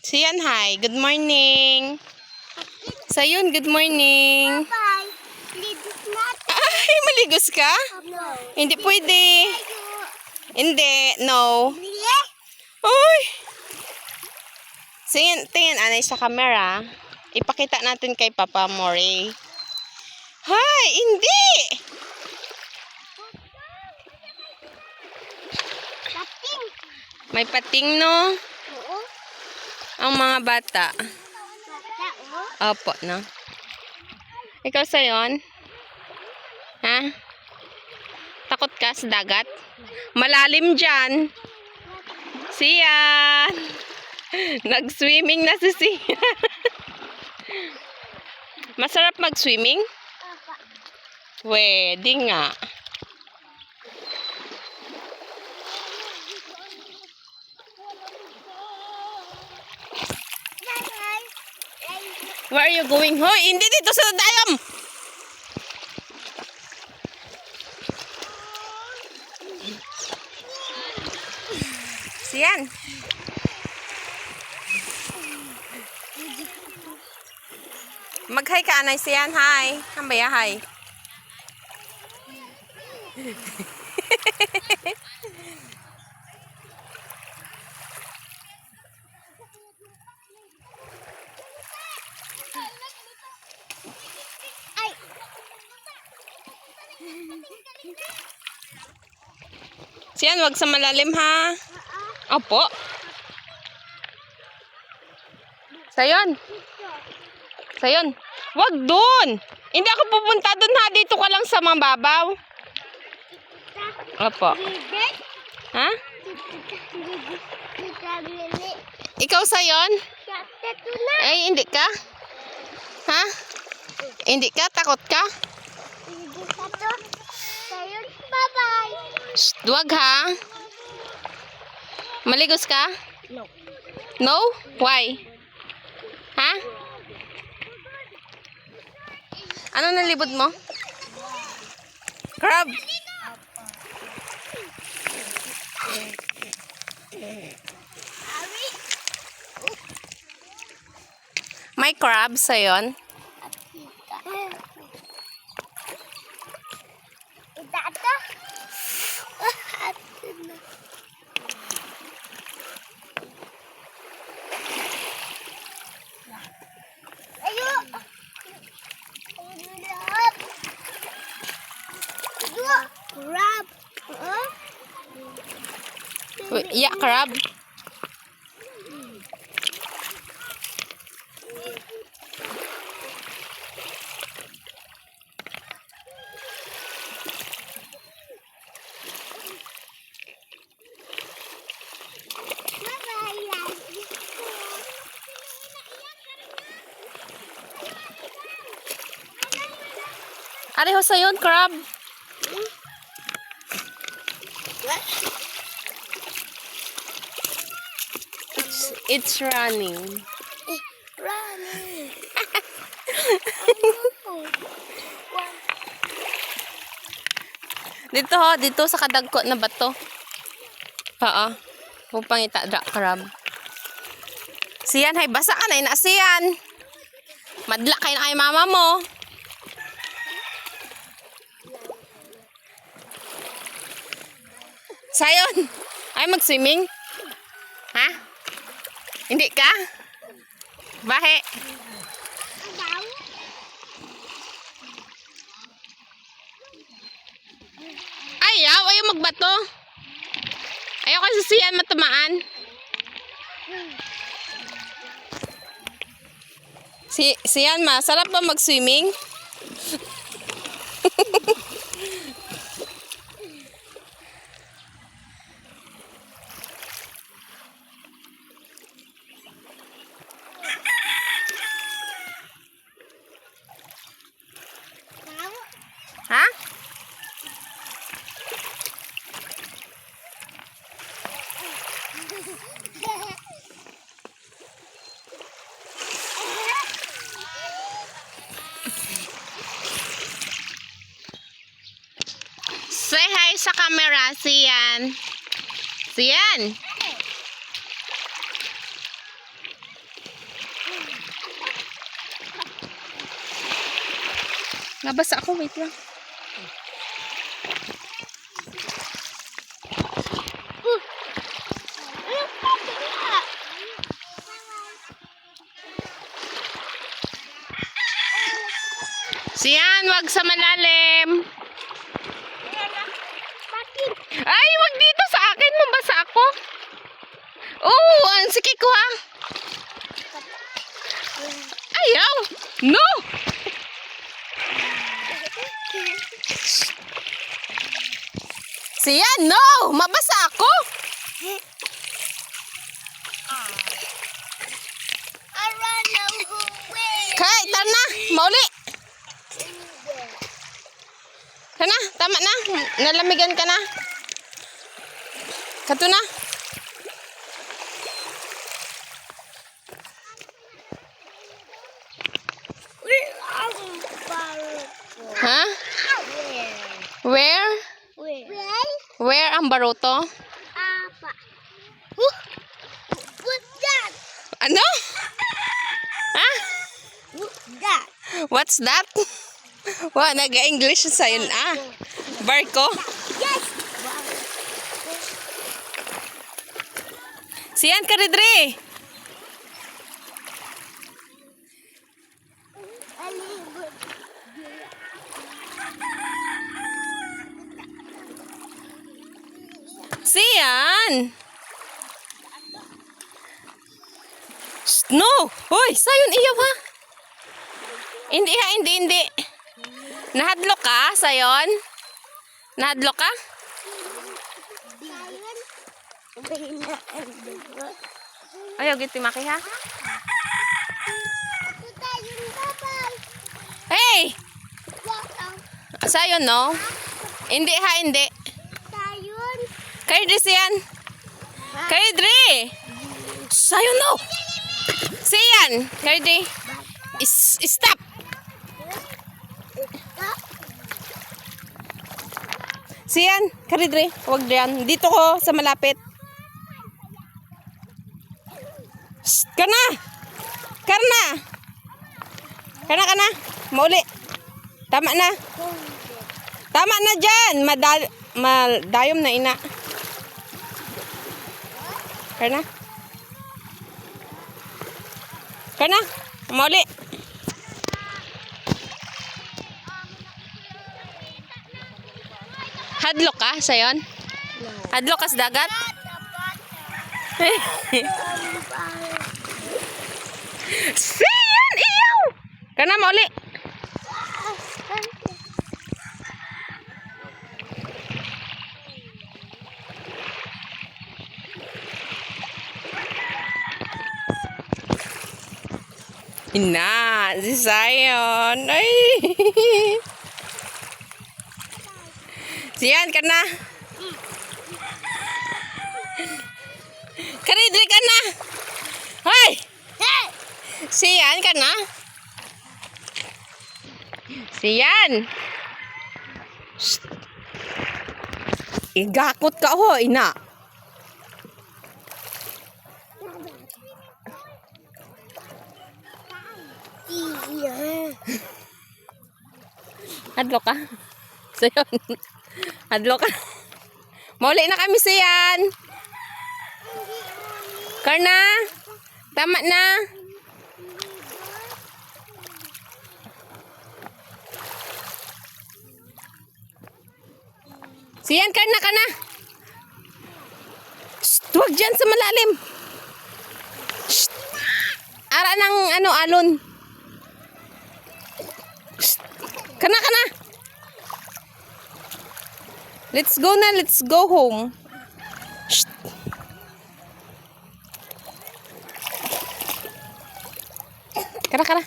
Siyan, hi. Good morning. Sayun, good morning. Bye. Ligos natin. Ay, maligos ka? No. Hindi pwede. Hindi, no. Bili. Uy! Tingin, anay sa camera. Ipakita natin kay Papa Mori. Hay, hindi! Pating. May pating, no? Oo. Ang mga bata. Bata, oh. Opo, no? Ikaw sayon? Ha? Takot ka sa dagat? Malalim dyan. Siyan! Nag-swimming na si Siyan. Masarap mag-swimming? Papa. Pwede nga. Where are you going? Hoy, hindi dito sa dayam! Siyan. Mag-hi ka, anay. Siyan, hi. Hambaya, hi. Ay. Siyan, wag sa malalim, ha? Opo. Sayon. Sayon. Wag dun. Hindi ako pupunta dun, ha? Dito ka lang sa mababaw. Opo. Bibit. Ha? Bili. Ikaw, Sayon? Ito na. Ay, hindi ka? Ha? Hindi ka? Takot ka? Ligos na to. Sayun. Bye-bye. Shh, duwag, ha? Maligos ka? No. No? Why? Ha? Ano nalibod mo? Crab. Ari. May crab sayon. Ita ito. Ayo. Crab. Yeah, crab. Areho sayon, crab. It's running. Running. Dito ho, dito sa kadagko na bato. Oo. Upang itadra crab. Siyan, hay basa ka na ina siyan. Madla kayo na kay mama mo. Sayon, ay mag-swimming? Ha? Hindi ka? Bahe. Ayaw magbato. Ayaw kasi siyan matamaan. Siyan ma, sarap ba mag-swimming? Ha? Say hi sa camera, Siyan. Siyan. Nabasa ako, wait lang. Siyan, wag sa malalim. Ay, wag dito sa akin. Mabasa ako. Oh, ang sige ko ha. Ayaw. No. Siyan, no. Mabasa ako. I run away. Kay, tara na. Mauli. Kana, tama na. Nalamigan ka na. Kato na. Where are we? Ha? Where? Where? Where ang baruto? Apa? What's that? Ano? Ha? What's that? What's that? Wow, nag-English sa'yo ah. Barko? Yes. Siyan ka, Ridri. Siyan. Shh, no. Hoy, sayon iyaw ha. Hindi ha, hindi. Nahadlok ka, sayon? Nahadlok ka? Ayaw, giti maki ha. Hey! Sayon, no? Hindi ha, hindi. Kay Dri siyan. Kay Dri. Sayon, no? Siyan. Kay Dri. Stop. Siyan, karidre, wag diyan. Dito ko sa malapit. Shh, kana. Kana. Kana. Mauli. Tama na. Tama na diyan. Madayom na ina. Kana. Kana. Mauli. Hadlok ka sayon? Hadlok ka sa dagat? Siyan, iyaw! Kana mauli. Ina, si Sayon. Ay. Siyan ka na. Karidri ka na. Hoy! Siyan ka na. Siyan. Shh. Igakot ka ho, ina. Adlo ka. Sayon. Adlo ka. Mauli na kami siyan. Karna. Tama na. Siyan, Karna ka na. Shh, huwag dyan sa malalim. Shh. Ara ng alon. Shh. Kana. Let's go na, let's go home. Shh. Kana.